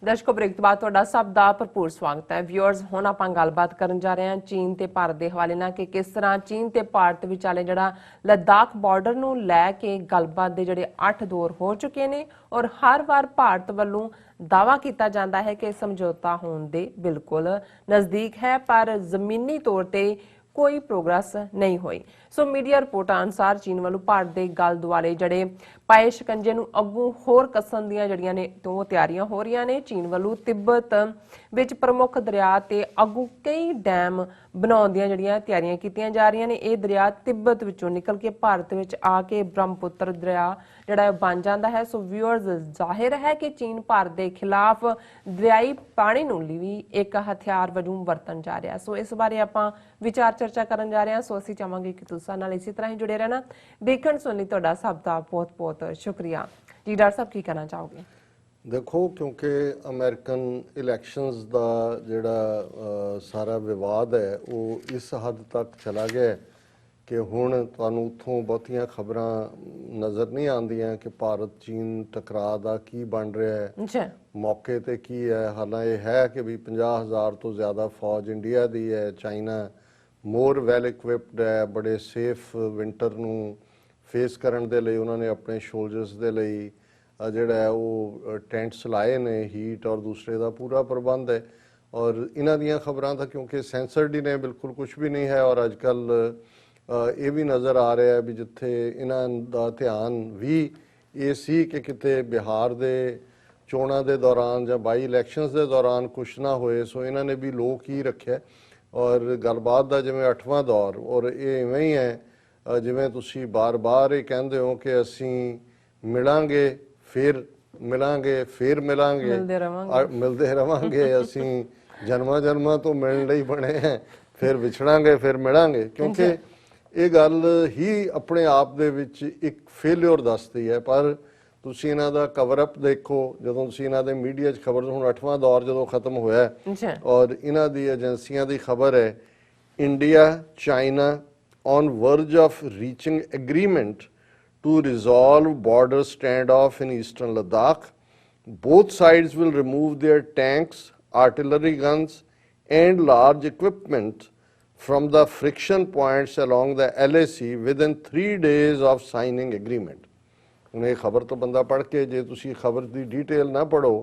ਦਰਸ਼ਕੋ break ਤੋਂ ਬਾਅਦ ਤੁਹਾਡਾ ਸਭ ਦਾ ਭਰਪੂਰ ਸਵਾਗਤ ਹੈ। ਵਿਊਅਰਸ, ਹੁਣ ਆਪਾਂ ਗੱਲਬਾਤ ਕਰਨ ਜਾ ਰਹੇ ਹਾਂ ਚੀਨ ਤੇ ਭਾਰਤ ਦੇ ਹਵਾਲੇ ਨਾਲ ਕਿ ਕਿਸ ਤਰ੍ਹਾਂ ਚੀਨ ਤੇ ਭਾਰਤ ਵਿਚਾਲੇ ਜਿਹੜਾ ਲੱਦਾਖ ਬਾਰਡਰ ਨੂੰ ਲੈ ਕੇ ਗੱਲਬਾਤ ਦੇ ਜਿਹੜੇ 8 ਦੌਰ ਹੋ ਚੁੱਕੇ ਨੇ ਔਰ ਹਰ ਵਾਰ ਭਾਰਤ ਵੱਲੋਂ ਦਾਅਵਾ ਕੀਤਾ ਜਾਂਦਾ ਹੈ ਕਿ ਸਮਝੌਤਾ ਹੋਣ ਦੇ ਬਿਲਕੁਲ ਨਜ਼ਦੀਕ ਹੈ, ਪਰ ਜ਼ਮੀਨੀ ਤੌਰ ਤੇ ਕੋਈ ਪ੍ਰੋਗਰੈਸ ਨਹੀਂ ਹੋਈ। ਸੋ ਮੀਡੀਆ ਰਿਪੋਰਟਾਂ ਅਨੁਸਾਰ ਚੀਨ ਵੱਲੋਂ ਭਾਰਤ ਦੇ ਗਲ ਦੁਆਲੇ ਜਿਹੜੇ ਪਾਏ ਸ਼ਿਕੰਜੇ ਨੂੰ ਅੱਗੋਂ ਹੋਰ ਕੱਸਣ ਦੀਆਂ ਜਿਹੜੀਆਂ ਨੇ ਦੋ ਤਿਆਰੀਆਂ ਹੋ ਰਹੀਆਂ ਨੇ। ਚੀਨ ਵੱਲੋਂ ਤਿੱਬਤ ਵਿੱਚ ਪ੍ਰਮੁੱਖ ਦਰਿਆ ਤੇ ਅੱਗੋਂ ਕਈ ਡੈਮ ਬਣਾਉਣ ਦੀਆਂ ਜਿਹੜੀਆਂ ਤਿਆਰੀਆਂ ਕੀਤੀਆਂ ਜਾ ਰਹੀਆਂ ਨੇ। ਇਹ ਦਰਿਆ ਤਿੱਬਤ ਵਿੱਚੋਂ ਨਿਕਲ ਕੇ ਭਾਰਤ ਵਿੱਚ ਆ ਕੇ ਬ੍ਰਹਮਪੁੱਤਰ ਦਰਿਆ ਜਿਹੜਾ ਬਣ ਜਾਂਦਾ ਹੈ। ਸੋ ਵਿਊਅਰਸ, ਜ਼ਾਹਿਰ ਹੈ ਕਿ ਚੀਨ ਭਾਰਤ ਦੇ ਖਿਲਾਫ ਦਰਿਆਈ ਪਾਣੀ ਨੂੰ ਵੀ ਇੱਕ ਹਥਿਆਰ ਵਜੋਂ ਵਰਤਣ ਜਾ ਰਿਹਾ। ਸੋ ਇਸ ਬਾਰੇ ਆਪਾਂ ਵਿਚਾਰ ਚਰਚਾ ਕਰਨ ਜਾ ਰਹੇ ਹਾਂ। ਸੋ ਅਸੀਂ ਚਾਹਾਂਗੇ ਕਿ ਤੁਸੀਂ ਨਾਲ ਇਸੇ ਤਰ੍ਹਾਂ ਹੀ ਜੁੜੇ ਰਹਿਣਾ। ਦੇਖਣ ਸੁਣਨ ਲਈ ਤੁਹਾਡਾ ਸਭ ਦਾ ਬਹੁਤ ਬਹੁਤ शुक्रिया जी। डॉक्टर साहब की कहना चाहोगे? देखो, क्योंकि अमेरिकन इलैक्शंस का जिहड़ा सारा विवाद है वो इस हद तक चला गया कि हुण तुहानूं उत्थों बहुतियां खबरां नज़र नहीं आंदियां कि भारत चीन टकराਅ दा की बन रहा है, मौके ते की है। हालां ये है कि भी 50,000 तो ज़्यादा फौज इंडिया दी है, चाइना मोर वैल इक्विप्ड है, बड़े सेफ विंटर नूं फेस करन दे लई उन्होंने अपने शोल्जर्स दे लई जिहड़ा है वो टेंट्स लाए ने, हीट और दूसरे का पूरा प्रबंध है। और इन्हां दियां खबरां तां क्योंकि सेंसर्ड ही ने, बिल्कुल कुछ भी नहीं है। और अजकल ये भी नज़र आ रहा है भी जिथे इन्हां दा ध्यान भी ये सी कि किते बिहार दे चोणां दे दौरान जां बाई इलैक्शनस दे दौरान कुछ ना होए। सो इन्हां ने भी लोक ही रखिया और गलबात दा जिवें 8वां दौर। और ये इवें ही है जिवें तुसी बार बार ये कहते हो कि असी मिलांगे फिर मिलांगे फिर मिलांगे मिलते रवांगे, असी जन्मां जन्मां तो मिलण लई बने हैं, फिर विछड़ांगे फिर मिलांगे। क्योंकि ये गल ही अपने आप दे विच एक फेलियर दसदी है। पर तुसी इन्हां दा कवर अप देखो, जदों तुसी इन्हां दे मीडिया च खबर, हुण 8वां दौर जदों खत्म होया और इन्हां दी एजेंसियां दी खबर है India China on verge of reaching agreement to resolve border standoff in eastern Ladakh. Both sides will remove their tanks, artillery guns and large equipment from the friction points along the LAC within 3 days of signing agreement. उन्हें खबर तो बंदा पढ़ के जे तुसी खबर की detail ना पढ़ो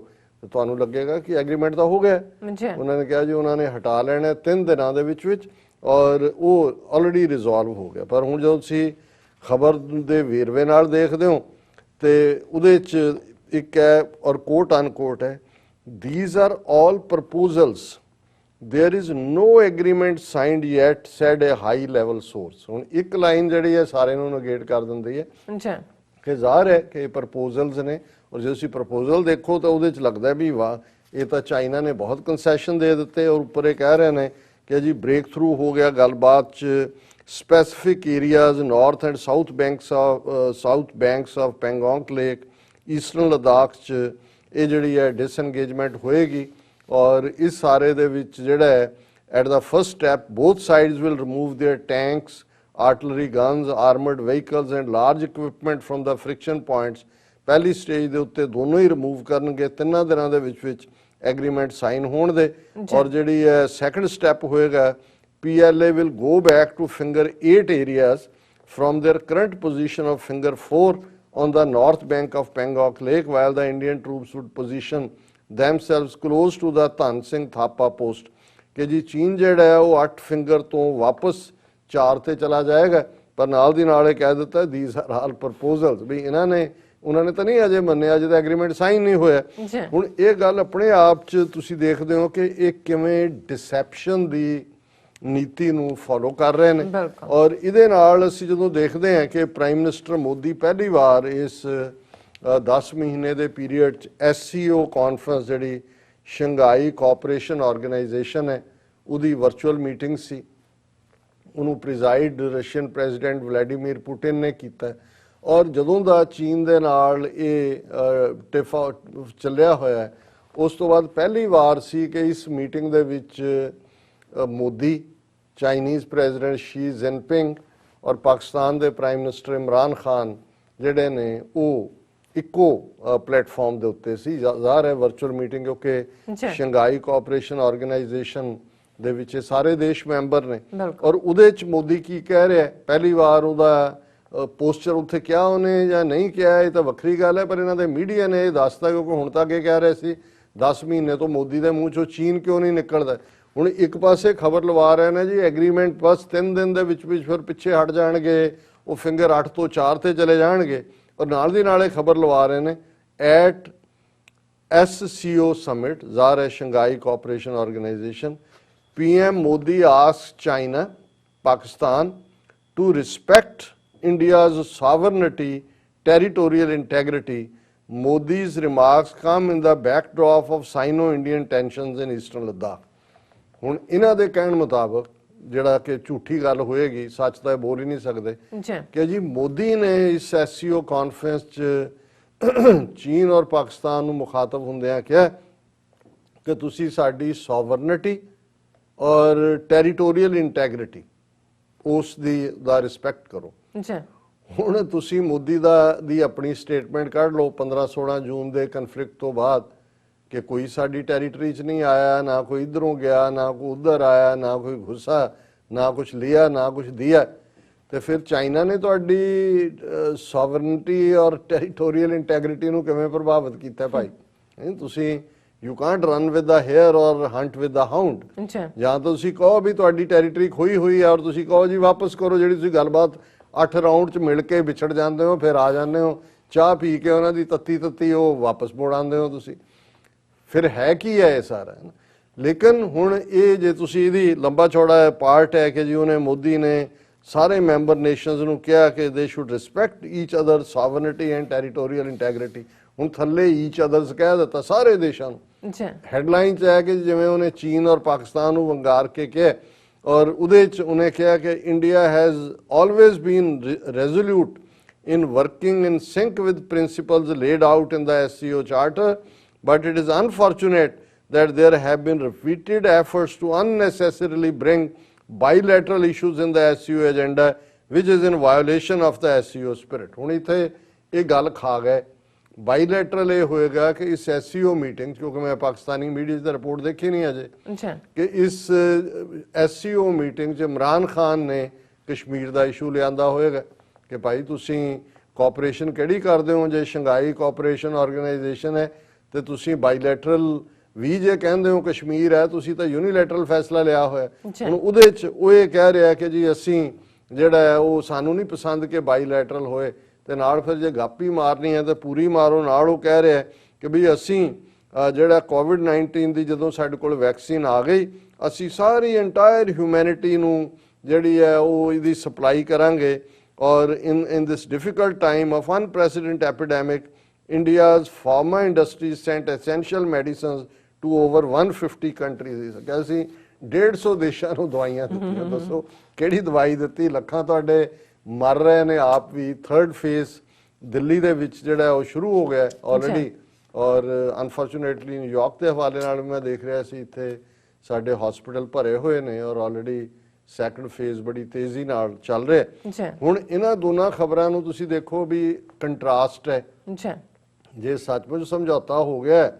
तो तुहानू लगेगा कि एग्रीमेंट तो हो गया। उन्होंने कहा जी उन्होंने हटा लेना 3 दिनों के विच और वो ऑलरेडी रिजॉल्व हो गया। पर हुण जो तुसी खबर दे वेरवे नाल देखदे हो ते उहदे च एक है और कोट अनकोट है, these are all proposals, there is no agreement signed yet, said a high level source. हुण एक लाइन जिहड़ी है सारे नूं नेगेट कर दिंदी है कि ज़ाहिर है कि प्रपोजल्स ने। और जो तुसी प्रपोजल देखो तो उहदे च लगदा भी वाह ये तो चाइना ने बहुत कंसैशन दे दिते और उपर ये कह रहे हैं कि जी ब्रेक थ्रू हो गया गलबात specific areas north and south banks of Pangong lake eastern Ladakh च ये जिहड़ी है डिसएंगेजमेंट होएगी। और इस सारे दे विच जिहड़ा है at the first step both sides will remove their tanks, artillery guns, armoured vehicles and large equipment from the friction points. पहली स्टेज के उत्ते दोनों ही रिमूव करनगे, 3 दिनों के विच एग्रीमेंट साइन होण दे। और जिहड़ी है सैकंड स्टैप होएगा, PLA will go back to finger 8 areas from their current position of finger 4 on the north bank of Pangong Lake, while the Indian troops would position themselves close to the Dhan Singh Thapa post। कि जी चीन जिहड़ा है वो 8 finger तो वापस 4 ते चला जाएगा। पर नाल दी नाल कह दिता दीज आर ऑल प्रपोजल्स, भी इन्हां ने उन्होंने तो नहीं अजे मन्निया, अजे तो एग्रीमेंट साइन नहीं होया। हुण ये गल अपने आप च तुसी देखदे हो कि ये किवें डिसैप्शन दी नीति नूं फॉलो कर रहे हैं। और इहदे नाल असीं जदों देखदे हैं कि प्राइम मिनिस्टर मोदी पहली बार इस 10 महीने के पीरीयड SCO कॉन्फ्रेंस जिहड़ी शंघाई कोऑपरेशन ऑर्गेनाइजेशन है उहदी वर्चुअल मीटिंग सी, उहनूं preside Russian president Vladimir Putin ने कीता। और जदों दा चीन दे नाल ये टिफा चलिया होया है उस तो बाद पहली बार सी कि इस मीटिंग दे विच Modi, Chinese president Xi Jinping और पाकिस्तान के प्राइम मिनिस्टर इमरान खान जिहड़े ने वो ਇੱਕੋ ਪਲੇਟਫਾਰਮ ਦੇ ਉੱਤੇ ਸੀ। ਜ਼ਾਹਰ ਹੈ ਵਰਚੁਅਲ ਮੀਟਿੰਗ ਕਿਉਂਕਿ ਸ਼ੰਘਾਈ ਕੋਆਪਰੇਸ਼ਨ ਆਰਗੇਨਾਈਜੇਸ਼ਨ ਦੇ ਵਿੱਚ ਸਾਰੇ ਦੇਸ਼ ਮੈਂਬਰ ਨੇ ਔਰ ਉਹਦੇ ਚ ਮੋਦੀ ਕੀ ਕਹਿ ਰਿਹਾ, ਪਹਿਲੀ ਵਾਰ ਉਹਦਾ ਪੋਸਚਰ ਉੱਥੇ ਕਿਹਾ ਉਹਨੇ ਜਾਂ ਨਹੀਂ ਕਿਹਾ ਇਹ ਤਾਂ ਵੱਖਰੀ ਗੱਲ ਹੈ, ਪਰ ਇਹਨਾਂ ਦੇ ਮੀਡੀਆ ਨੇ ਇਹ ਦੱਸਤਾ ਕਿਉਂਕਿ ਹੁਣ ਤੱਕ ਇਹ ਕਹਿ ਰਹੇ ਸੀ 10 ਮਹੀਨੇ ਤੋਂ ਮੋਦੀ ਦੇ ਮੂੰਹ ਚੋਂ ਚੀਨ ਕਿਉਂ ਨਹੀਂ ਨਿਕਲਦਾ। ਹੁਣ ਇੱਕ ਪਾਸੇ ਖਬਰ ਲਵਾ ਰਹੇ ਨੇ ਜੀ ਐਗਰੀਮੈਂਟ ਬਸ 3 ਦਿਨ ਦੇ ਵਿੱਚ ਫਿਰ ਪਿੱਛੇ ਹਟ ਜਾਣਗੇ, ਉਹ ਫਿੰਗਰ 8 ਤੋਂ 4 ਤੇ ਚਲੇ ਜਾਣਗੇ ਔਰ ਨਾਲ ਦੀ ਨਾਲ ਇਹ ਖਬਰ ਲਵਾ ਰਹੇ ਨੇ ਐਟ SCO ਸਮਿਟ ਜ਼ਾਹਰ ਹੈ Shanghai cooperation organisation PM Modi asked China, Pakistan to respect India's sovereignty, territorial integrity. Modi's remarks come in the backdrop of Sino-Indian tensions in Eastern Ladakh. ਹੁਣ ਇਹਨਾਂ ਦੇ ਕਹਿਣ ਮੁਤਾਬਕ ਜਿਹੜਾ ਕਿ ਝੂਠੀ ਗੱਲ ਹੋਏਗੀ, ਸੱਚ ਤਾਂ ਇਹ ਬੋਲ ਹੀ ਨਹੀਂ ਸਕਦੇ ਕਿ ਜੀ ਮੋਦੀ ਨੇ ਇਸ SCO ਕਾਨਫਰੰਸ 'ਚ ਚੀਨ ਔਰ ਪਾਕਿਸਤਾਨ ਨੂੰ ਮੁਖਾਤਬ ਹੁੰਦਿਆਂ ਕਿਹਾ ਕਿ ਤੁਸੀਂ ਸਾਡੀ ਸੋਵਰਨਿਟੀ ਔਰ ਟੈਰੀਟੋਰੀਅਲ ਇੰਟੈਗਰਿਟੀ ਉਸ ਦਾ ਰਿਸਪੈਕਟ ਕਰੋ। ਹੁਣ ਤੁਸੀਂ ਮੋਦੀ ਦੀ ਆਪਣੀ ਸਟੇਟਮੈਂਟ ਕੱਢ ਲਓ 15-16 ਜੂਨ ਦੇ ਕਨਫਲਿਕਟ ਤੋਂ ਬਾਅਦ ਕਿ ਕੋਈ ਸਾਡੀ ਟੈਰੀਟਰੀ 'ਚ ਨਹੀਂ ਆਇਆ, ਨਾ ਕੋਈ ਇੱਧਰੋਂ ਗਿਆ, ਨਾ ਕੋਈ ਉੱਧਰ ਆਇਆ, ਨਾ ਕੋਈ ਘੁੱਸਾ, ਨਾ ਕੁਛ ਲਿਆ, ਨਾ ਕੁਛ ਦਿਆ, ਤੇ ਫਿਰ ਚਾਈਨਾ ਨੇ ਤੁਹਾਡੀ ਸੋਵਰਨਿਟੀ ਔਰ ਟੈਰੀਟੋਰੀਅਲ ਇੰਟੈਗਰਿਟੀ ਨੂੰ ਕਿਵੇਂ ਪ੍ਰਭਾਵਿਤ ਕੀਤਾ ਭਾਈ? ਤੁਸੀਂ you can't run with the hare or hunt with the hound. ਜਾਂ ਤਾਂ ਤੁਸੀਂ ਕਹੋ ਵੀ ਤੁਹਾਡੀ ਟੈਰੀਟਰੀ ਖੋਈ ਹੋਈ ਹੈ ਔਰ ਤੁਸੀਂ ਕਹੋ ਜੀ ਵਾਪਸ ਕਰੋ, ਜਿਹੜੀ ਤੁਸੀਂ ਗੱਲਬਾਤ 8 ਰਾਊਂਡ 'ਚ ਮਿਲ ਕੇ ਵਿਛੜ ਜਾਂਦੇ ਹੋ, ਫਿਰ ਆ ਜਾਂਦੇ ਹੋ ਚਾਹ ਪੀ ਕੇ ਉਹਨਾਂ ਦੀ ਤੱਤੀ ਉਹ ਵਾਪਸ ਮੋੜ ਆਉਂਦੇ ਹੋ ਤੁਸੀਂ, ਫਿਰ ਹੈ ਕੀ ਹੈ ਇਹ ਸਾਰਾ। ਲੇਕਿਨ ਹੁਣ ਇਹ ਜੇ ਤੁਸੀਂ ਇਹਦੀ ਲੰਬਾ ਚੌੜਾ ਪਾਰਟ ਹੈ ਕਿ ਜੀ ਉਹਨੇ ਮੋਦੀ ਨੇ ਸਾਰੇ ਮੈਂਬਰ ਨੇਸ਼ਨਸ ਨੂੰ ਕਿਹਾ ਕਿ they should respect each other sovereignty and territorial integrity. ਹੁਣ ਥੱਲੇ ਈਚ ਅਦਰਸ ਕਹਿ ਦਿੱਤਾ ਸਾਰੇ ਦੇਸ਼ਾਂ ਨੂੰ। ਹੈਡਲਾਈਨ 'ਚ ਹੈ ਕਿ ਜਿਵੇਂ ਉਹਨੇ ਚੀਨ ਔਰ ਪਾਕਿਸਤਾਨ ਨੂੰ ਵੰਗਾਰ ਕੇ ਕਿਹਾ ਔਰ ਉਹਦੇ 'ਚ ਉਹਨੇ ਕਿਹਾ ਕਿ India has always been resolute in working in sync with principles laid out in the SCO Charter, but it is unfortunate that there have been repeated efforts to unnecessarily bring bilateral issues in the SCO agenda, which is in violation of the SCO spirit. ਹੁਣ ਇੱਥੇ ਇਹ ਗੱਲ ਖਾ ਗਏ। ਬਾਈਲੈਟਰਲ ਇਹ ਹੋਏਗਾ ਕਿ ਇਸ SCO ਮੀਟਿੰਗ, ਕਿਉਂਕਿ ਮੈਂ ਪਾਕਿਸਤਾਨੀ ਮੀਡੀਆ 'ਚ ਰਿਪੋਰਟ ਦੇਖੀ ਨਹੀਂ ਅਜੇ, ਕਿ ਇਸ SCO ਮੀਟਿੰਗ 'ਚ ਇਮਰਾਨ ਖਾਨ ਨੇ ਕਸ਼ਮੀਰ ਦਾ ਇਸ਼ੂ ਲਿਆਂਦਾ ਹੋਏਗਾ ਕਿ ਭਾਈ ਤੁਸੀਂ ਕੋਆਪਰੇਸ਼ਨ ਕਿਹੜੀ ਕਰਦੇ ਹੋ, ਜੇ ਸ਼ੰਘਾਈ ਕੋਆਪਰੇਸ਼ਨ ਆਰਗੇਨਾਈਜੇਸ਼ਨ ਹੈ ਤੇ ਤੁਸੀਂ ਬਾਈਲੈਟਰਲ ਵੀ ਜੇ ਕਹਿੰਦੇ ਹੋ ਕਸ਼ਮੀਰ ਹੈ, ਤੁਸੀਂ ਤਾਂ ਯੂਨੀਲੈਟਰਲ ਫੈਸਲਾ ਲਿਆ ਹੋਇਆ। ਹੁਣ ਉਹਦੇ 'ਚ ਉਹ ਇਹ ਕਹਿ ਰਿਹਾ ਕਿ ਜੀ ਅਸੀਂ ਜਿਹੜਾ ਹੈ ਉਹ ਸਾਨੂੰ ਨਹੀਂ ਪਸੰਦ ਕਿ ਬਾਈਲੈਟਰਲ ਹੋਏ, ਤੇ ਨਾਲ ਫਿਰ ਜੇ ਗਾਪੀ ਮਾਰਨੀ ਹੈ ਤਾਂ ਪੂਰੀ ਮਾਰੋ। ਨਾਲ ਉਹ ਕਹਿ ਰਿਹਾ ਕਿ ਵੀ ਅਸੀਂ ਜਿਹੜਾ COVID-19 ਦੀ ਜਦੋਂ ਸਾਡੇ ਕੋਲ ਵੈਕਸੀਨ ਆ ਗਈ, ਅਸੀਂ ਸਾਰੀ ਇੰਟਾਇਰ ਹਿਊਮੈਨਿਟੀ ਨੂੰ ਜਿਹੜੀ ਹੈ ਉਹ ਇਹਦੀ ਸਪਲਾਈ ਕਰਾਂਗੇ ਔਰ in this difficult time of unprecedented epidemic, India's pharma industry sent essential medicines to over 150 countries. ਕਿ ਅਸੀਂ 150 ਦੇਸ਼ਾਂ ਨੂੰ ਦਵਾਈਆਂ ਦਿੱਤੀਆਂ। ਦੱਸੋ ਕਿਹੜੀ ਦਵਾਈ ਦਿੱਤੀ? ਲੱਖਾਂ ਤੁਹਾਡੇ ਮਰ ਰਹੇ ਨੇ ਆਪ ਵੀ। 3rd ਫੇਜ਼ ਦਿੱਲੀ ਦੇ ਵਿੱਚ ਜਿਹੜਾ ਉਹ ਸ਼ੁਰੂ ਹੋ ਗਿਆ ਆਲਰੇਡੀ ਔਰ ਅਨਫੋਰਚੂਨੇਟਲੀ ਨਿਊਯਾਰਕ ਦੇ ਹਵਾਲੇ ਨਾਲ ਮੈਂ ਦੇਖ ਰਿਹਾ ਸੀ ਇੱਥੇ ਸਾਡੇ ਹਸਪੀਟਲ ਭਰੇ ਹੋਏ ਨੇ ਔਰ ਆਲਰੇਡੀ 2nd ਫੇਜ਼ ਬੜੀ ਤੇਜ਼ੀ ਨਾਲ ਚੱਲ ਰਿਹਾ। ਹੁਣ ਇਹਨਾਂ ਦੋਨਾਂ ਖਬਰਾਂ ਨੂੰ ਤੁਸੀਂ ਦੇਖੋ ਵੀ ਕੰਟਰਾਸਟ ਹੈ। ਜੇ ਸੱਚਮੁੱਚ ਸਮਝੌਤਾ ਹੋ ਗਿਆ,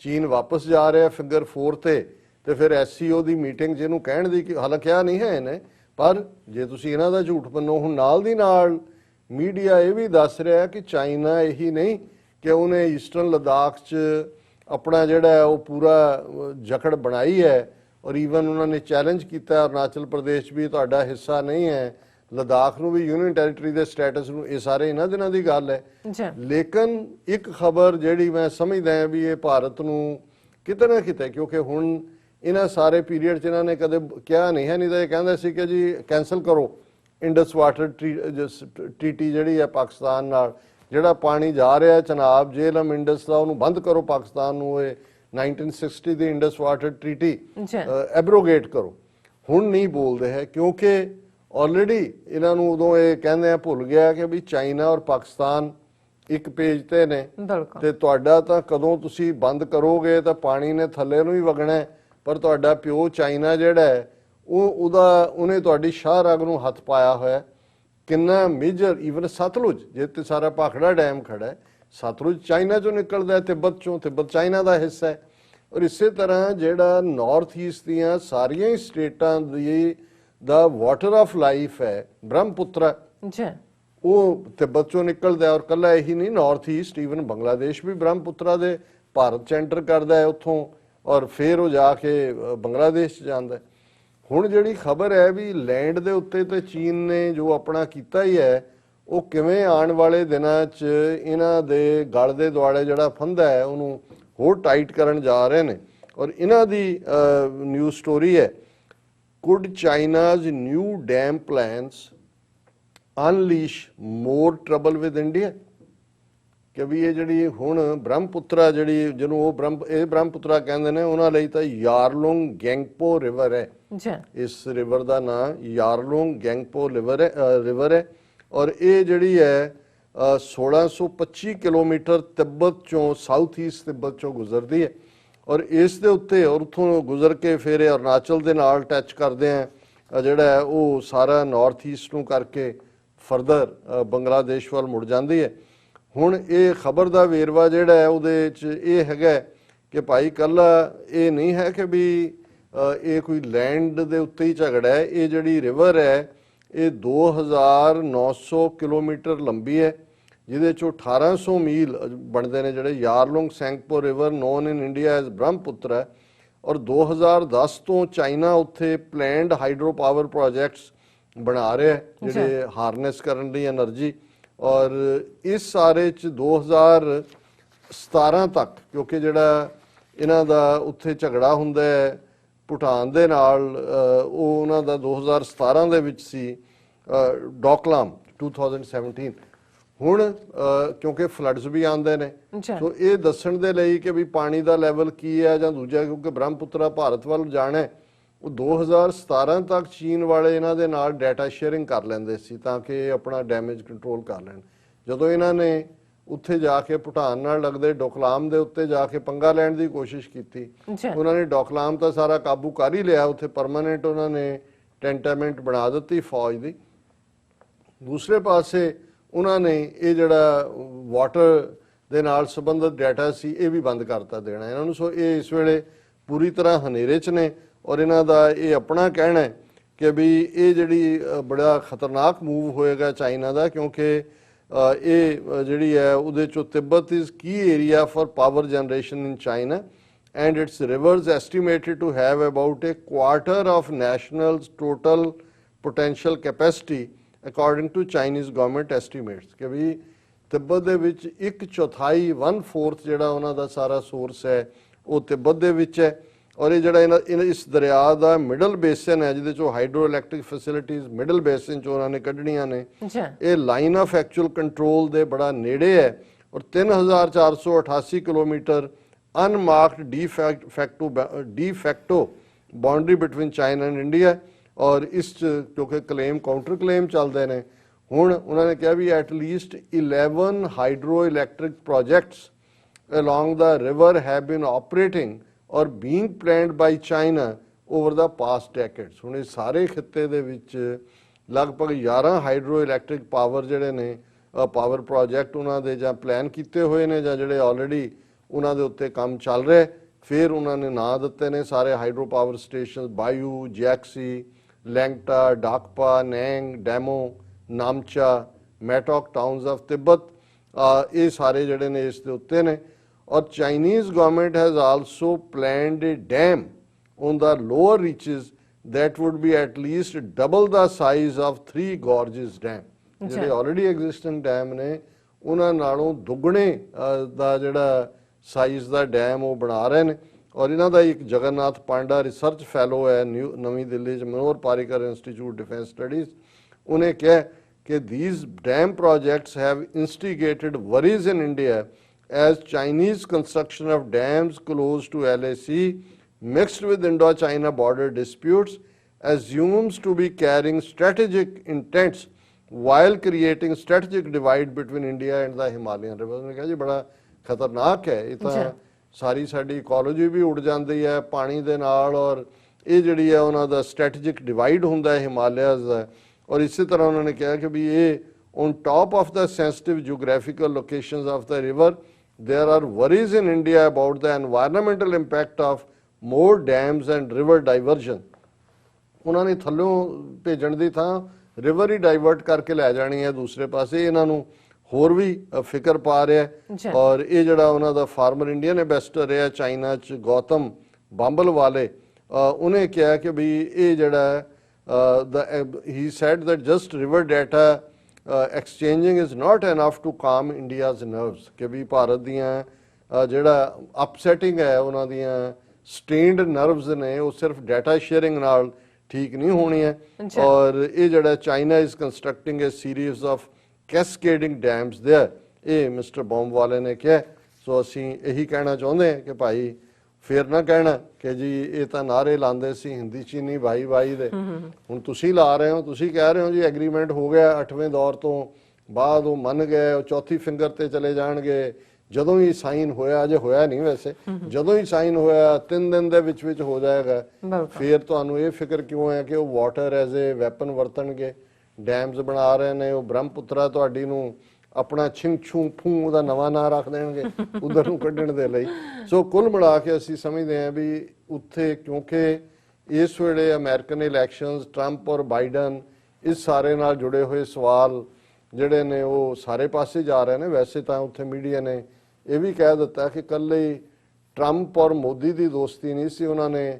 ਚੀਨ ਵਾਪਸ ਜਾ ਰਿਹਾ ਫਿੰਗਰ 4 ਤੇ ਫਿਰ SCO ਦੀ ਮੀਟਿੰਗ ਜਿਹਨੂੰ ਕਹਿਣ ਦੀ ਕਿ ਹਾਲੇ ਕਿਹਾ ਨਹੀਂ ਹੈ ਇਹਨੇ, ਪਰ ਜੇ ਤੁਸੀਂ ਇਹਨਾਂ ਦਾ ਝੂਠ ਮੰਨੋ, ਹੁਣ ਨਾਲ ਦੀ ਨਾਲ ਮੀਡੀਆ ਇਹ ਵੀ ਦੱਸ ਰਿਹਾ ਕਿ ਚਾਈਨਾ ਇਹੀ ਨਹੀਂ ਕਿ ਉਹਨੇ ਈਸਟਰਨ ਲਦਾਖ 'ਚ ਆਪਣਾ ਜਿਹੜਾ ਉਹ ਪੂਰਾ ਜਕੜ ਬਣਾਈ ਹੈ ਔਰ ਈਵਨ ਉਹਨਾਂ ਨੇ ਚੈਲੰਜ ਕੀਤਾ ਅਰੁਣਾਚਲ ਪ੍ਰਦੇਸ਼ ਵੀ ਤੁਹਾਡਾ ਹਿੱਸਾ ਨਹੀਂ ਹੈ, ਲਦਾਖ ਨੂੰ ਵੀ ਯੂਨੀਅਨ ਟੈਰੀਟਰੀ ਦੇ ਸਟੇਟਸ ਨੂੰ, ਇਹ ਸਾਰੇ ਇਹਨਾਂ ਦਿਨਾਂ ਦੀ ਗੱਲ ਹੈ। ਲੇਕਿਨ ਇੱਕ ਖਬਰ ਜਿਹੜੀ ਮੈਂ ਸਮਝਦਾ ਹਾਂ ਵੀ ਇਹ ਭਾਰਤ ਨੂੰ ਕਿਤੇ ਨਾ ਕਿਤੇ, ਕਿਉਂਕਿ ਹੁਣ ਇਹਨਾਂ ਸਾਰੇ ਪੀਰੀਅਡ 'ਚ ਇਹਨਾਂ ਨੇ ਕਦੇ ਕਿਹਾ ਨਹੀਂ ਹੈ, ਨਹੀਂ ਤਾਂ ਇਹ ਕਹਿੰਦੇ ਸੀ ਕਿ ਜੀ ਕੈਂਸਲ ਕਰੋ ਇੰਡਸ ਵਾਟਰ ਟ੍ਰੀਟੀ ਜਿਹੜੀ ਹੈ ਪਾਕਿਸਤਾਨ ਨਾਲ, ਜਿਹੜਾ ਪਾਣੀ ਜਾ ਰਿਹਾ ਚਨਾਬ ਜੇਹਲਮ ਇੰਡਸ ਦਾ ਉਹਨੂੰ ਬੰਦ ਕਰੋ, ਪਾਕਿਸਤਾਨ ਨੂੰ ਇਹ 1960 ਦੀ ਇੰਡਸ ਵਾਟਰ ਟ੍ਰੀਟੀ ਐਬਰੋਗੇਟ ਕਰੋ। ਹੁਣ ਨਹੀਂ ਬੋਲਦੇ ਹੈ ਕਿਉਂਕਿ ਆਲਰੇਡੀ ਇਹਨਾਂ ਨੂੰ ਉਦੋਂ ਇਹ ਕਹਿੰਦੇ ਆ ਭੁੱਲ ਗਿਆ ਕਿ ਵੀ ਚਾਈਨਾ ਔਰ ਪਾਕਿਸਤਾਨ ਇੱਕ ਪੇਜ ਤੇ ਨੇ ਤੇ ਤੁਹਾਡਾ ਤਾਂ ਕਦੋਂ ਤੁਸੀਂ ਬੰਦ ਕਰੋਗੇ ਤਾਂ ਪਾਣੀ ਨੇ ਥੱਲੇ ਨੂੰ ਹੀ ਵਗਣਾ, ਪਰ ਤੁਹਾਡਾ ਪਿਓ ਚਾਈਨਾ ਜਿਹੜਾ ਹੈ ਉਹਨੇ ਤੁਹਾਡੀ ਸ਼ਾਹ ਰਗ ਨੂੰ ਹੱਥ ਪਾਇਆ ਹੋਇਆ। ਕਿੰਨਾ ਮੇਜਰ ਈਵਨ ਸਤਲੁਜ ਜੇ ਤੇ ਸਾਰਾ ਭਾਖੜਾ ਡੈਮ ਖੜਾ ਹੈ, ਸਤਲੁਜ ਚਾਈਨਾ ਚੋਂ ਨਿਕਲਦਾ, ਤਿੱਬਤ ਚੋਂ, ਤਿੱਬਤ ਚਾਈਨਾ ਦਾ ਹਿੱਸਾ ਹੈ। ਔਰ ਇਸੇ ਤਰ੍ਹਾਂ ਜਿਹੜਾ ਨਾਰਥ ਈਸਟ ਦੀਆਂ ਸਾਰੀਆਂ ਹੀ ਸਟੇਟਾਂ ਦੀ ਦਾ ਵਾਟਰ ਆਫ ਲਾਈਫ ਹੈ ਬ੍ਰਹਮਪੁੱਤਰਾ, ਉਹ ਤਿੱਬਤ ਚੋਂ ਨਿਕਲਦਾ। ਔਰ ਕੱਲਾ ਇਹੀ ਨਹੀਂ, ਨਾਰਥ ਈਸਟ ਈਵਨ ਬੰਗਲਾਦੇਸ਼ ਵੀ ਬ੍ਰਹਮਪੁੱਤਰਾ ਦੇ ਭਾਰਤ ਚ ਐਂਟਰ ਕਰਦਾ ਹੈ ਉੱਥੋਂ, ਔਰ ਫਿਰ ਉਹ ਜਾ ਕੇ ਬੰਗਲਾਦੇਸ਼ 'ਚ ਜਾਂਦਾ। ਹੁਣ ਜਿਹੜੀ ਖਬਰ ਹੈ ਵੀ ਲੈਂਡ ਦੇ ਉੱਤੇ ਤੇ ਚੀਨ ਨੇ ਜੋ ਆਪਣਾ ਕੀਤਾ ਹੀ ਹੈ, ਉਹ ਕਿਵੇਂ ਆਉਣ ਵਾਲੇ ਦਿਨਾਂ 'ਚ ਇਹਨਾਂ ਦੇ ਗਲ ਦੇ ਦੁਆਲੇ ਜਿਹੜਾ ਫੰਦਾ ਹੈ ਉਹਨੂੰ ਹੋਰ ਟਾਈਟ ਕਰਨ ਜਾ ਰਹੇ ਨੇ। ਔਰ ਇਹਨਾਂ ਦੀ ਨਿਊਜ਼ ਸਟੋਰੀ ਹੈ, could China's new dam plans unleash more trouble with India, ਕਿ ਵੀ ਇਹ ਜਿਹੜੀ ਹੁਣ ਬ੍ਰਹਮਪੁੱਤਰਾ ਜਿਹੜੀ ਜਿਹਨੂੰ ਉਹ ਬ੍ਰਹਮਪੁੱਤਰਾ ਕਹਿੰਦੇ ਨੇ, ਉਹਨਾਂ ਲਈ ਤਾਂ ਯਾਰਲੁੰਗ ਗੈਂਗਪੋ ਰਿਵਰ ਹੈ। ਇਸ ਰਿਵਰ ਦਾ ਨਾਂ ਯਾਰਲੁੰਗ ਗੈਂਗਪੋ ਰਿਵਰ ਹੈ। ਔਰ ਇਹ ਜਿਹੜੀ ਹੈ 1625 ਕਿਲੋਮੀਟਰ ਤਿੱਬਤ ਚੋਂ, ਸਾਊਥ ਈਸਟ ਤਿੱਬਤ ਚੋਂ ਗੁਜ਼ਰਦੀ ਹੈ। ਔਰ ਇਸ ਦੇ ਉੱਤੇ ਔਰ ਉੱਥੋਂ ਗੁਜ਼ਰ ਕੇ ਫਿਰ ਇਹ ਅਰੁਣਾਚਲ ਦੇ ਨਾਲ ਟੱਚ ਕਰਦੇ ਆ, ਜਿਹੜਾ ਹੈ ਉਹ ਸਾਰਾ ਨਾਰਥ ਈਸਟ ਨੂੰ ਕਰਕੇ ਫਰਦਰ ਬੰਗਲਾਦੇਸ਼ ਵੱਲ ਮੁੜ ਜਾਂਦੀ ਹੈ। ਹੁਣ ਇਹ ਖਬਰ ਦਾ ਵੇਰਵਾ ਜਿਹੜਾ ਹੈ ਉਹਦੇ 'ਚ ਇਹ ਹੈਗਾ ਕਿ ਭਾਈ ਕੱਲਾ ਇਹ ਨਹੀਂ ਹੈ ਕਿ ਵੀ ਇਹ ਕੋਈ ਲੈਂਡ ਦੇ ਉੱਤੇ ਹੀ ਝਗੜਾ ਹੈ। ਇਹ ਜਿਹੜੀ ਰਿਵਰ ਹੈ ਇਹ 2900 ਕਿਲੋਮੀਟਰ ਲੰਬੀ ਹੈ, ਜਿਹਦੇ 'ਚੋਂ 1800 ਮੀਲ ਬਣਦੇ ਨੇ ਜਿਹੜੇ Yarlung Tsangpo river known in India as Brahmaputra. ਔਰ 2010 ਤੋਂ ਚਾਈਨਾ ਉੱਥੇ ਪਲੈਨਡ ਹਾਈਡਰੋ ਪਾਵਰ ਪ੍ਰੋਜੈਕਟਸ ਬਣਾ ਰਿਹਾ ਜਿਹੜੇ ਹਾਰਨੈਸ ਕਰਨ ਲਈ એનર્ਜੀ। ਔਰ ਇਸ ਸਾਰੇ 'ਚ 2017 ਤੱਕ, ਕਿਉਂਕਿ ਜਿਹੜਾ ਇਹਨਾਂ ਦਾ ਉੱਥੇ ਝਗੜਾ ਹੁੰਦਾ ਹੈ ਭੂਟਾਨ ਦੇ ਨਾਲ, ਉਹ ਉਹਨਾਂ ਦਾ 2017 ਦੇ ਵਿੱਚ ਸੀ, ਡੋਕਲਾਮ 2017। ਹੁਣ ਕਿਉਂਕਿ ਫਲੱਡਸ ਵੀ ਆਉਂਦੇ ਨੇ, ਸੋ ਇਹ ਦੱਸਣ ਦੇ ਲਈ ਕਿ ਵੀ ਪਾਣੀ ਦਾ ਲੈਵਲ ਕੀ ਹੈ ਜਾਂ ਦੂਜਾ, ਕਿਉਂਕਿ ਬ੍ਰਹਮਪੁੱਤਰਾ ਭਾਰਤ ਵੱਲ ਜਾਣਾ, ਉਹ 2017 ਤੱਕ ਚੀਨ ਵਾਲੇ ਇਹਨਾਂ ਦੇ ਨਾਲ ਡਾਟਾ ਸ਼ੇਅਰਿੰਗ ਕਰ ਲੈਂਦੇ ਸੀ ਤਾਂ ਕਿ ਇਹ ਆਪਣਾ ਡੈਮੇਜ ਕੰਟਰੋਲ ਕਰ ਲੈਣ। ਜਦੋਂ ਇਹਨਾਂ ਨੇ ਉੱਥੇ ਜਾ ਕੇ ਭੂਟਾਨ ਨਾਲ ਲੱਗਦੇ ਡੋਕਲਾਮ ਦੇ ਉੱਤੇ ਜਾ ਕੇ ਪੰਗਾ ਲੈਣ ਦੀ ਕੋਸ਼ਿਸ਼ ਕੀਤੀ, ਉਹਨਾਂ ਨੇ ਡੋਕਲਾਮ ਤਾਂ ਸਾਰਾ ਕਾਬੂ ਕਰ ਹੀ ਲਿਆ, ਉੱਥੇ ਪਰਮਾਨੈਂਟ ਉਹਨਾਂ ਨੇ ਟੈਂਟਾਮੈਂਟ ਬਣਾ ਦਿੱਤੀ ਫੌਜ ਦੀ। ਦੂਸਰੇ ਪਾਸੇ ਉਹਨਾਂ ਨੇ ਇਹ ਜਿਹੜਾ ਵਾਟਰ ਦੇ ਨਾਲ ਸੰਬੰਧਿਤ ਡਾਟਾ ਸੀ ਇਹ ਵੀ ਬੰਦ ਕਰਤਾ ਦੇਣਾ ਇਹਨਾਂ ਨੂੰ। ਸੋ ਇਹ ਇਸ ਵੇਲੇ ਪੂਰੀ ਤਰ੍ਹਾਂ ਹਨੇਰੇ 'ਚ ਨੇ। ਔਰ ਇਹਨਾਂ ਦਾ ਇਹ ਆਪਣਾ ਕਹਿਣਾ ਹੈ ਕਿ ਵੀ ਇਹ ਜਿਹੜੀ ਬੜਾ ਖਤਰਨਾਕ ਮੂਵ ਹੋਏਗਾ ਚਾਈਨਾ ਦਾ, ਕਿਉਂਕਿ ਇਹ ਜਿਹੜੀ ਹੈ ਉਹਦੇ 'ਚੋਂ Tibet is key area for power generation in China and its rivers estimated to have about a quarter of national's total potential capacity according to Chinese government estimates, ਕਿ ਵੀ ਤਿੱਬਤ ਦੇ ਵਿੱਚ 1/4 1/4 ਜਿਹੜਾ ਉਹਨਾਂ ਦਾ ਸਾਰਾ ਸੋਰਸ ਹੈ ਉਹ ਤਿੱਬਤ ਦੇ ਵਿੱਚ ਹੈ। ਔਰ ਇਹ ਜਿਹੜਾ ਇਸ ਦਰਿਆ ਦਾ ਮਿਡਲ ਬੇਸਨ ਹੈ ਜਿਹਦੇ 'ਚੋਂ ਹਾਈਡਰੋ ਇਲੈਕਟ੍ਰਿਕ ਫੈਸਿਲਿਟੀਜ਼ ਮਿਡਲ ਬੇਸਨ 'ਚੋਂ ਉਹਨਾਂ ਨੇ ਕੱਢਣੀਆਂ ਨੇ, ਇਹ ਲਾਈਨ ਆਫ ਐਕਚੁਅਲ ਕੰਟਰੋਲ ਦੇ ਬੜਾ ਨੇੜੇ ਹੈ। ਔਰ 3488 kilometre unmarked de facto boundary between China and India. ਔਰ ਇਸ 'ਚ ਕਿਉਂਕਿ ਕਲੇਮ ਕਾਊਂਟਰ ਕਲੇਮ ਚੱਲਦੇ ਨੇ, ਹੁਣ ਉਹਨਾਂ ਨੇ ਕਿਹਾ ਵੀ at least 11 hydro electric projects along the river have been operating or being planned by China over the past decades। ਹੁਣ ਇਹ ਸਾਰੇ ਖਿੱਤੇ ਦੇ ਵਿੱਚ ਲਗਭਗ 11 ਹਾਈਡਰੋ ਇਲੈਕਟ੍ਰਿਕ ਪਾਵਰ ਜਿਹੜੇ ਨੇ ਪਾਵਰ ਪ੍ਰੋਜੈਕਟ ਉਹਨਾਂ ਦੇ ਜਾਂ ਪਲਾਨ ਕੀਤੇ ਹੋਏ ਨੇ ਜਾਂ ਜਿਹੜੇ ਆਲਰੇਡੀ ਉਹਨਾਂ ਦੇ ਉੱਤੇ ਕੰਮ ਚੱਲ ਰਿਹਾ। ਫਿਰ ਉਹਨਾਂ ਨੇ ਨਾਂ ਦਿੱਤੇ ਨੇ ਸਾਰੇ ਹਾਈਡਰੋ ਪਾਵਰ ਸਟੇਸ਼ਨ, ਬਾਯੂ, ਜੈਕਸੀ, ਲੈਂਗਟਾ, ਡਾਕਪਾ, ਨੈਂਗ, ਡੈਮੋ, Namcha, Metok towns of Tibet, ਇਹ ਸਾਰੇ ਜਿਹੜੇ ਨੇ ਇਸ ਦੇ ਉੱਤੇ ਨੇ। ਔਰ Chinese government has also planned a dam on the lower reaches that would be at least double the size of 3 gorges dam। ਜਿਹੜੇ already existing ਡੈਮ ਨੇ ਉਹਨਾਂ ਨਾਲੋਂ ਦੁੱਗਣੇ ਦਾ ਜਿਹੜਾ ਸਾਈਜ਼ ਦਾ ਡੈਮ ਉਹ ਬਣਾ ਰਹੇ ਨੇ। ਔਰ ਇਹਨਾਂ ਦਾ ਇੱਕ ਜਗਨਨਾਥ ਪਾਂਡਾ ਰਿਸਰਚ ਫੈਲੋ ਹੈ ਨਵੀਂ ਦਿੱਲੀ 'ਚ Manohar Parrikar institute defence studies, ਉਹਨੇ ਕਿਹਾ ਕਿ these dam projects have instigated worries in India as Chinese construction of dams close to LAC mixed with Indo-China border disputes assumes to be carrying strategic intents while creating strategic divide between India and the Himalayan rivers। ਨੇ ਕਿਹਾ ਜੀ ਬੜਾ ਖਤਰਨਾਕ ਹੈ, ਇਹ ਤਾਂ ਸਾਰੀ ਸਾਡੀ ecology ਵੀ ਉੱਡ ਜਾਂਦੀ ਹੈ ਪਾਣੀ ਦੇ ਨਾਲ, ਔਰ ਇਹ ਜਿਹੜੀ ਹੈ ਉਹਨਾਂ ਦਾ ਸਟ੍ਰੈਟੇਜਿਕ ਡਿਵਾਈਡ ਹੁੰਦਾ ਹੈ ਹਿਮਾਲਿਆਜ਼ ਦਾ। ਔਰ ਇਸੇ ਤਰ੍ਹਾਂ ਉਹਨਾਂ ਨੇ ਕਿਹਾ ਕਿ ਵੀ ਇਹ On top of the sensitive geographical locations of the river, there are worries in India about the environmental impact of more dams and river diversion. ਉਹਨਾਂ ਨੇ ਥੱਲੋਂ ਭੇਜਣ ਦੀ ਥਾਂ ਰਿਵਰ ਹੀ ਡਾਈਵਰਟ ਕਰਕੇ ਲੈ ਜਾਣੀ ਹੈ ਦੂਸਰੇ ਪਾਸੇ, ਇਹਨਾਂ ਨੂੰ ਹੋਰ ਵੀ ਫਿਕਰ ਪਾ ਰਿਹਾ। ਔਰ ਇਹ ਜਿਹੜਾ ਉਹਨਾਂ ਦਾ ਫਾਰਮਰ ਇੰਡੀਅਨ ਐਂਬੈਸਡਰ ਹੈ ਚਾਈਨਾ 'ਚ ਗੌਤਮ ਬੰਬਲ ਵਾਲੇ, ਉਹਨੇ ਕਿਹਾ ਕਿ ਵੀ ਇਹ ਜਿਹੜਾ he said that just river data exchanging is not enough to calm India's nerves, ਕਿ ਵੀ ਭਾਰਤ ਦੀਆਂ ਜਿਹੜਾ ਅਪਸੈਟਿੰਗ ਹੈ ਉਹਨਾਂ ਦੀਆਂ ਸਟੇਨਡ ਨਰਵਸ ਨੇ ਉਹ ਸਿਰਫ ਡਾਟਾ ਸ਼ੇਅਰਿੰਗ ਨਾਲ ਠੀਕ ਨਹੀਂ ਹੋਣੀ ਹੈ। ਔਰ ਇਹ ਜਿਹੜਾ China is constructing a series of cascading dams there, ਇਹ ਮਿਸਟਰ ਬੌਮ ਵਾਲੇ ਨੇ ਕਿਹਾ। ਸੋ ਅਸੀਂ ਇਹੀ ਕਹਿਣਾ ਚਾਹੁੰਦੇ ਹਾਂ ਕਿ ਭਾਈ ਫਿਰ ਨਾ ਕਹਿਣਾ ਕਿ ਜੀ ਇਹ ਤਾਂ ਨਾਰੇ ਲਾਉਂਦੇ ਸੀ ਹਿੰਦੀ ਚੀਨੀ ਭਾਈ ਭਾਈ ਦੇ, ਹੁਣ ਤੁਸੀਂ ਲਾ ਰਹੇ ਹੋ, ਤੁਸੀਂ ਕਹਿ ਰਹੇ ਹੋ ਜੀ ਐਗਰੀਮੈਂਟ ਹੋ ਗਿਆ 8ਵੇਂ ਦੌਰ ਤੋਂ ਬਾਅਦ, ਉਹ ਮੰਨ ਗਏ, ਉਹ ਚੌਥੀ ਫਿੰਗਰ ਤੇ ਚਲੇ ਜਾਣਗੇ। ਜਦੋਂ ਹੀ ਸਾਈਨ ਹੋਇਆ, ਅਜੇ ਹੋਇਆ ਨਹੀਂ ਵੈਸੇ, ਜਦੋਂ ਹੀ ਸਾਈਨ ਹੋਇਆ 3 ਦਿਨ ਦੇ ਵਿੱਚ ਹੋ ਜਾਏਗਾ, ਫਿਰ ਤੁਹਾਨੂੰ ਇਹ ਫਿਕਰ ਕਿਉਂ ਹੈ ਕਿ ਉਹ ਵਾਟਰ ਐਜ਼ ਏ ਵੈਪਨ ਵਰਤਣਗੇ? ਡੈਮਸ ਬਣਾ ਰਹੇ ਨੇ, ਉਹ ਬ੍ਰਹਮਪੁੱਤਰਾ ਤੁਹਾਡੀ ਨੂੰ ਆਪਣਾ ਛਿੰਗ ਛੂ ਫੂ ਉਹਦਾ ਨਵਾਂ ਨਾਂ ਰੱਖ ਦੇਣਗੇ ਉਧਰ ਨੂੰ ਕੱਢਣ ਦੇ ਲਈ। ਸੋ ਕੁੱਲ ਮਿਲਾ ਕੇ ਅਸੀਂ ਸਮਝਦੇ ਹਾਂ ਵੀ ਉੱਥੇ, ਕਿਉਂਕਿ ਇਸ ਵੇਲੇ ਅਮਰੀਕਨ ਇਲੈਕਸ਼ਨਸ, ਟਰੰਪ ਔਰ ਬਾਈਡਨ, ਇਸ ਸਾਰੇ ਨਾਲ ਜੁੜੇ ਹੋਏ ਸਵਾਲ ਜਿਹੜੇ ਨੇ ਉਹ ਸਾਰੇ ਪਾਸੇ ਜਾ ਰਹੇ ਨੇ। ਵੈਸੇ ਤਾਂ ਉੱਥੇ ਮੀਡੀਆ ਨੇ ਇਹ ਵੀ ਕਹਿ ਦਿੱਤਾ ਕਿ ਇਕੱਲੇ ਟਰੰਪ ਔਰ ਮੋਦੀ ਦੀ ਦੋਸਤੀ ਨਹੀਂ ਸੀ, ਉਹਨਾਂ ਨੇ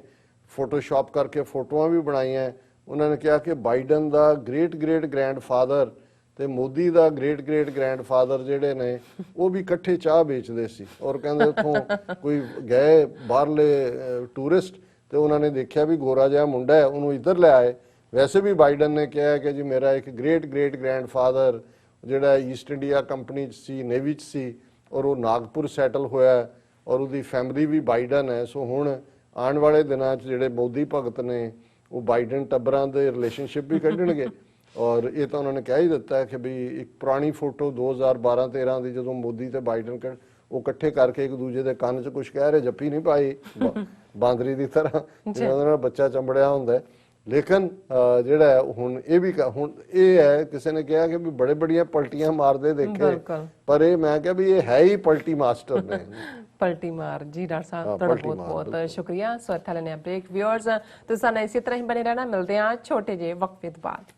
ਫੋਟੋਸ਼ਾਪ ਕਰਕੇ ਫੋਟੋਆਂ ਵੀ ਬਣਾਈਆਂ। ਉਹਨਾਂ ਨੇ ਕਿਹਾ ਕਿ ਬਾਈਡਨ ਦਾ ਗ੍ਰੇਟ ਗ੍ਰੈਂਡਫਾਦਰ ਤੇ ਮੋਦੀ ਦਾ ਗ੍ਰੇਟ ਗ੍ਰੈਂਡਫਾਦਰ ਜਿਹੜੇ ਨੇ ਉਹ ਵੀ ਇਕੱਠੇ ਚਾਹ ਵੇਚਦੇ ਸੀ। ਔਰ ਕਹਿੰਦੇ ਉੱਥੋਂ ਕੋਈ ਗਏ ਬਾਹਰਲੇ ਟੂਰਿਸਟ ਤੇ ਉਹਨਾਂ ਨੇ ਦੇਖਿਆ ਵੀ ਗੋਰਾ ਜਿਹਾ ਮੁੰਡਾ ਹੈ, ਉਹਨੂੰ ਇੱਧਰ ਲੈ ਆਏ। ਵੈਸੇ ਵੀ ਬਾਈਡਨ ਨੇ ਕਿਹਾ ਕਿ ਜੀ ਮੇਰਾ ਇੱਕ ਗ੍ਰੇਟ ਗ੍ਰੈਂਡਫਾਦਰ ਜਿਹੜਾ ਈਸਟ ਇੰਡੀਆ ਕੰਪਨੀ 'ਚ ਸੀ, ਨੇਵੀ 'ਚ ਸੀ, ਔਰ ਉਹ ਨਾਗਪੁਰ ਸੈਟਲ ਹੋਇਆ, ਔਰ ਉਹਦੀ ਫੈਮਿਲੀ ਵੀ ਬਾਈਡਨ ਹੈ। ਸੋ ਹੁਣ ਆਉਣ ਵਾਲੇ ਦਿਨਾਂ 'ਚ ਜਿਹੜੇ ਮੋਦੀ ਭਗਤ ਨੇ ਉਹ ਬਾਈਡਨ ਟੱਬਰਾਂ ਦੇ ਰਿਲੇਸ਼ਨਸ਼ਿਪ ਵੀ ਕੱਢਣਗੇ। ਔਰ ਇਹ ਤਾਂ ਉਹਨਾਂ ਨੇ ਕਹਿ ਹੀ ਦਿੱਤਾ ਕਿ ਵੀ ਇੱਕ ਪੁਰਾਣੀ ਫੋਟੋ 2012-13 ਦੀ ਜਦੋਂ ਮੋਦੀ ਤੇ ਬਾਈਡਨ ਉਹ ਇਕੱਠੇ ਕਰਕੇ ਇੱਕ ਦੂਜੇ ਦੇ ਕੰਨ 'ਚ ਕੁਝ ਕਹਿ ਰਹੇ, ਜੱਫੀ ਨਹੀਂ ਪਾਈ ਬਾਂਦਰੀ ਦੀ ਤਰ੍ਹਾਂ ਜਿਵੇਂ ਉਹਦੇ ਨਾਲ ਬੱਚਾ ਚੰਬੜਿਆ ਹੁੰਦਾ। ਲੇਕਿਨ ਜਿਹੜਾ ਹੁਣ ਇਹ ਵੀ ਹੁਣ ਇਹ ਹੈ, ਕਿਸੇ ਨੇ ਕਿਹਾ ਕਿ ਵੀ ਬੜੇ ਬੜੀਆਂ ਪਲਟੀਆਂ ਮਾਰਦੇ ਦੇਖੇ, ਪਰ ਇਹ ਮੈਂ ਕਿਹਾ ਵੀ ਇਹ ਹੈ ਹੀ ਪਲਟੀ ਮਾਸਟਰ ਨੇ। ਪਲਟੀ ਮਾਰ ਜੀ। ਡਾਕਟਰ ਸਾਹਿਬ ਤੁਹਾਡਾ ਬਹੁਤ ਬਹੁਤ ਸ਼ੁਕਰੀਆ। ਸੋ ਇੱਥੇ ਲੈਣੇ ਬ੍ਰੇਕ। ਵਿਊਅਰਸ ਤੁਸੀਂ ਸਾਨੂੰ ਇਸੇ ਤਰ੍ਹਾਂ ਹੀ ਬਣੇ ਰਹਿਣਾ, ਮਿਲਦੇ ਹਾਂ ਛੋਟੇ ਜਿਹੇ ਵਕਫੇ ਤੋਂ ਬਾਅਦ।